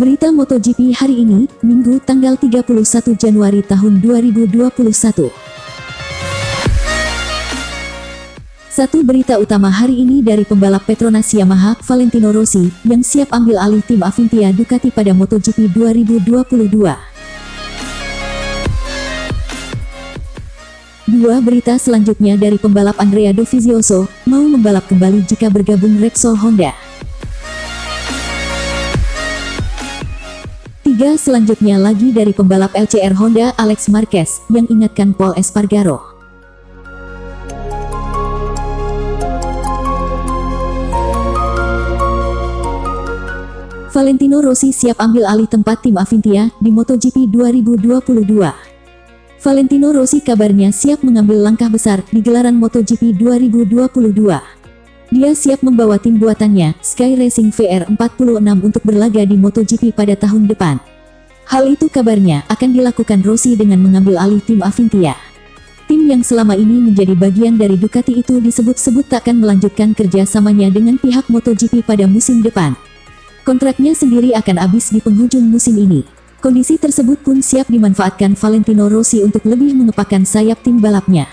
Berita MotoGP hari ini, Minggu tanggal 31 Januari tahun 2021. Satu berita utama hari ini dari pembalap Petronas Yamaha, Valentino Rossi, yang siap ambil alih tim Avintia Ducati pada MotoGP 2022. Dua berita selanjutnya dari pembalap Andrea Dovizioso, mau membalap kembali jika bergabung Repsol Honda. Tiga selanjutnya lagi dari pembalap LCR Honda Alex Marquez, yang ingatkan Pol Espargaro. Valentino Rossi siap ambil alih tempat tim Avintia di MotoGP 2022. Valentino Rossi kabarnya siap mengambil langkah besar di gelaran MotoGP 2022. Dia siap membawa tim buatannya, Sky Racing VR46 untuk berlaga di MotoGP pada tahun depan. Hal itu kabarnya akan dilakukan Rossi dengan mengambil alih tim Avintia. Tim yang selama ini menjadi bagian dari Ducati itu disebut-sebut tak akan melanjutkan kerjasamanya dengan pihak MotoGP pada musim depan. Kontraknya sendiri akan habis di penghujung musim ini. Kondisi tersebut pun siap dimanfaatkan Valentino Rossi untuk lebih mengepakkan sayap tim balapnya.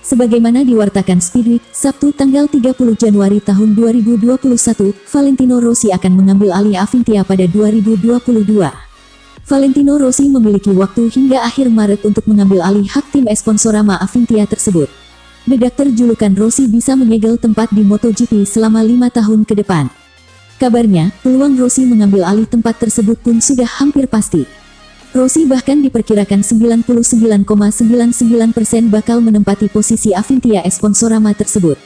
Sebagaimana diwartakan Speedweek, Sabtu tanggal 30 Januari tahun 2021, Valentino Rossi akan mengambil alih Avintia pada 2022. Valentino Rossi memiliki waktu hingga akhir Maret untuk mengambil alih hak tim Esponsorama Avintia tersebut. Redaktur julukan Rossi bisa menyegel tempat di MotoGP selama 5 tahun ke depan. Kabarnya, peluang Rossi mengambil alih tempat tersebut pun sudah hampir pasti. Rossi bahkan diperkirakan 99,99% bakal menempati posisi Avintia Esponsorama tersebut.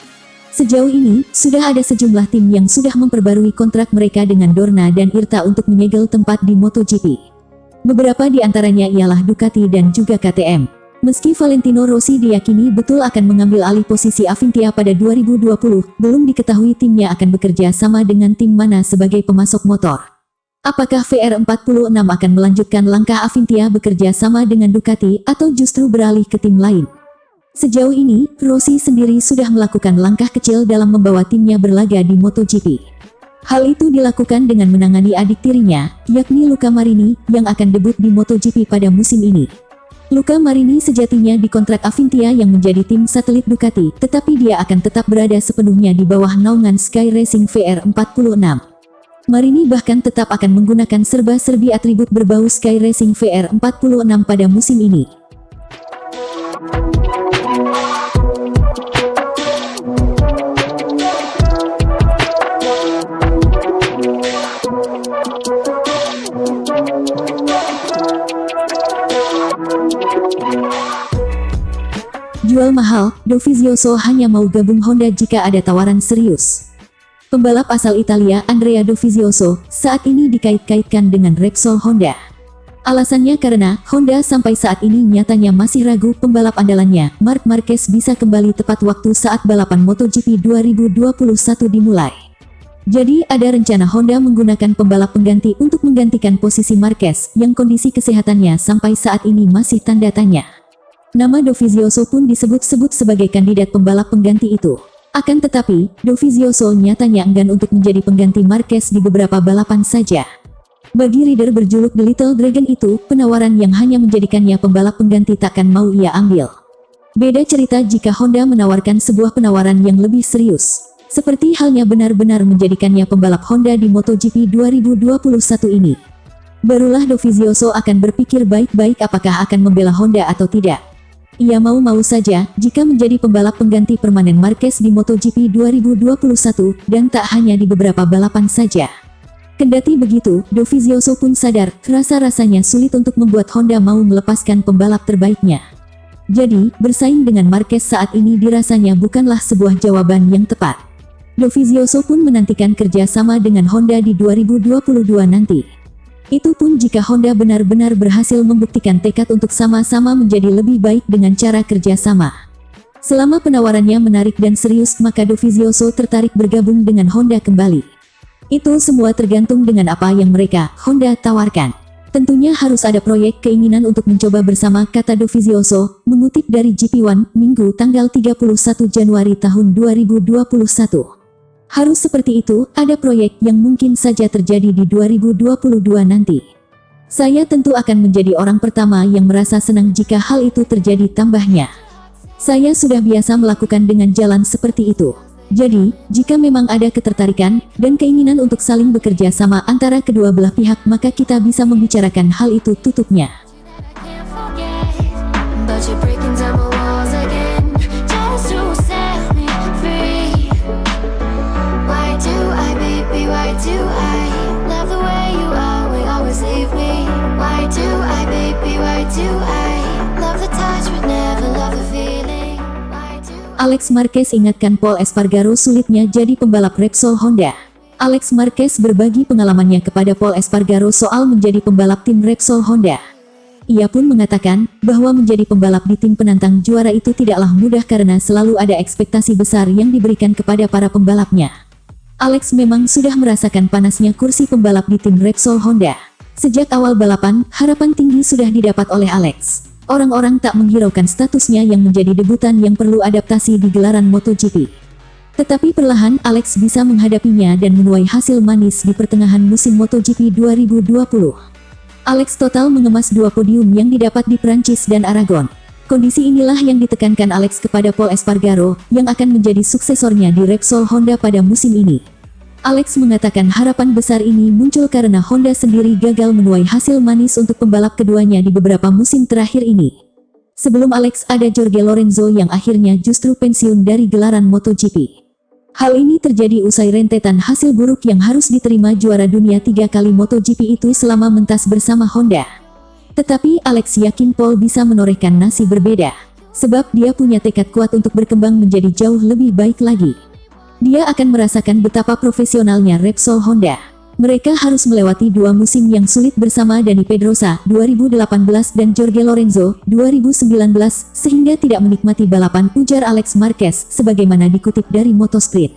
Sejauh ini, sudah ada sejumlah tim yang sudah memperbarui kontrak mereka dengan Dorna dan IRTA untuk menyegel tempat di MotoGP. Beberapa di antaranya ialah Ducati dan juga KTM. Meski Valentino Rossi diyakini betul akan mengambil alih posisi Avintia pada 2020, belum diketahui timnya akan bekerja sama dengan tim mana sebagai pemasok motor. Apakah VR46 akan melanjutkan langkah Avintia bekerja sama dengan Ducati atau justru beralih ke tim lain? Sejauh ini, Rossi sendiri sudah melakukan langkah kecil dalam membawa timnya berlaga di MotoGP. Hal itu dilakukan dengan menangani adik tirinya, yakni Luca Marini, yang akan debut di MotoGP pada musim ini. Luca Marini sejatinya dikontrak Avintia yang menjadi tim satelit Ducati, tetapi dia akan tetap berada sepenuhnya di bawah naungan Sky Racing VR46. Marini bahkan tetap akan menggunakan serba-serbi atribut berbau Sky Racing VR46 pada musim ini. Jual mahal, Dovizioso hanya mau gabung Honda jika ada tawaran serius. Pembalap asal Italia Andrea Dovizioso saat ini dikait-kaitkan dengan Repsol Honda. Alasannya karena Honda sampai saat ini nyatanya masih ragu pembalap andalannya, Marc Marquez bisa kembali tepat waktu saat balapan MotoGP 2021 dimulai. Jadi ada rencana Honda menggunakan pembalap pengganti untuk menggantikan posisi Marquez yang kondisi kesehatannya sampai saat ini masih tanda tanya. Nama Dovizioso pun disebut-sebut sebagai kandidat pembalap pengganti itu. Akan tetapi, Dovizioso nyatanya enggan untuk menjadi pengganti Marquez di beberapa balapan saja. Bagi reader berjuluk The Little Dragon itu, penawaran yang hanya menjadikannya pembalap pengganti takkan mau ia ambil. Beda cerita jika Honda menawarkan sebuah penawaran yang lebih serius. Seperti halnya benar-benar menjadikannya pembalap Honda di MotoGP 2021 ini. Barulah Dovizioso akan berpikir baik-baik apakah akan membela Honda atau tidak. Ia mau-mau saja jika menjadi pembalap pengganti permanen Marquez di MotoGP 2021 dan tak hanya di beberapa balapan saja. Kendati begitu, Dovizioso pun sadar rasa-rasanya sulit untuk membuat Honda mau melepaskan pembalap terbaiknya. Jadi, bersaing dengan Marquez saat ini dirasanya bukanlah sebuah jawaban yang tepat. Dovizioso pun menantikan kerjasama dengan Honda di 2022 nanti. Itu pun jika Honda benar-benar berhasil membuktikan tekad untuk sama-sama menjadi lebih baik dengan cara kerjasama. Selama penawarannya menarik dan serius, maka Dovizioso tertarik bergabung dengan Honda kembali. Itu semua tergantung dengan apa yang mereka, Honda, tawarkan. Tentunya harus ada proyek keinginan untuk mencoba bersama, kata Dovizioso, mengutip dari GP1, Minggu tanggal 31 Januari tahun 2021. Harus seperti itu, ada proyek yang mungkin saja terjadi di 2022 nanti. Saya tentu akan menjadi orang pertama yang merasa senang jika hal itu terjadi, tambahnya. Saya sudah biasa melakukan dengan jalan seperti itu. Jadi, jika memang ada ketertarikan dan keinginan untuk saling bekerja sama antara kedua belah pihak, maka kita bisa membicarakan hal itu, tutupnya. Alex Marquez ingatkan Pol Espargaro sulitnya jadi pembalap Repsol Honda. Alex Marquez berbagi pengalamannya kepada Pol Espargaro soal menjadi pembalap tim Repsol Honda. Ia pun mengatakan bahwa menjadi pembalap di tim penantang juara itu tidaklah mudah karena selalu ada ekspektasi besar yang diberikan kepada para pembalapnya. Alex memang sudah merasakan panasnya kursi pembalap di tim Repsol Honda. Sejak awal balapan, harapan tinggi sudah didapat oleh Alex. Orang-orang tak menghiraukan statusnya yang menjadi debutan yang perlu adaptasi di gelaran MotoGP. Tetapi perlahan Alex bisa menghadapinya dan menuai hasil manis di pertengahan musim MotoGP 2020. Alex total mengemas 2 podium yang didapat di Prancis dan Aragon. Kondisi inilah yang ditekankan Alex kepada Pol Espargaro, yang akan menjadi suksesornya di Repsol Honda pada musim ini. Alex mengatakan harapan besar ini muncul karena Honda sendiri gagal menuai hasil manis untuk pembalap keduanya di beberapa musim terakhir ini. Sebelum Alex ada Jorge Lorenzo yang akhirnya justru pensiun dari gelaran MotoGP. Hal ini terjadi usai rentetan hasil buruk yang harus diterima juara dunia 3 kali MotoGP itu selama mentas bersama Honda. Tetapi Alex yakin Pol bisa menorehkan nasib berbeda, sebab dia punya tekad kuat untuk berkembang menjadi jauh lebih baik lagi. Dia akan merasakan betapa profesionalnya Repsol Honda. Mereka harus melewati 2 musim yang sulit bersama Dani Pedrosa 2018 dan Jorge Lorenzo 2019 sehingga tidak menikmati balapan, ujar Alex Marquez sebagaimana dikutip dari Motosplit.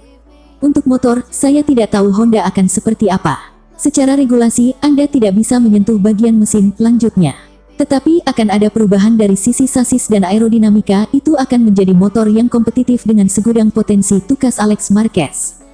Untuk motor, saya tidak tahu Honda akan seperti apa. Secara regulasi, Anda tidak bisa menyentuh bagian mesin, lanjutnya. Tetapi akan ada perubahan dari sisi sasis dan aerodinamika, itu akan menjadi motor yang kompetitif dengan segudang potensi, tukas Alex Marquez.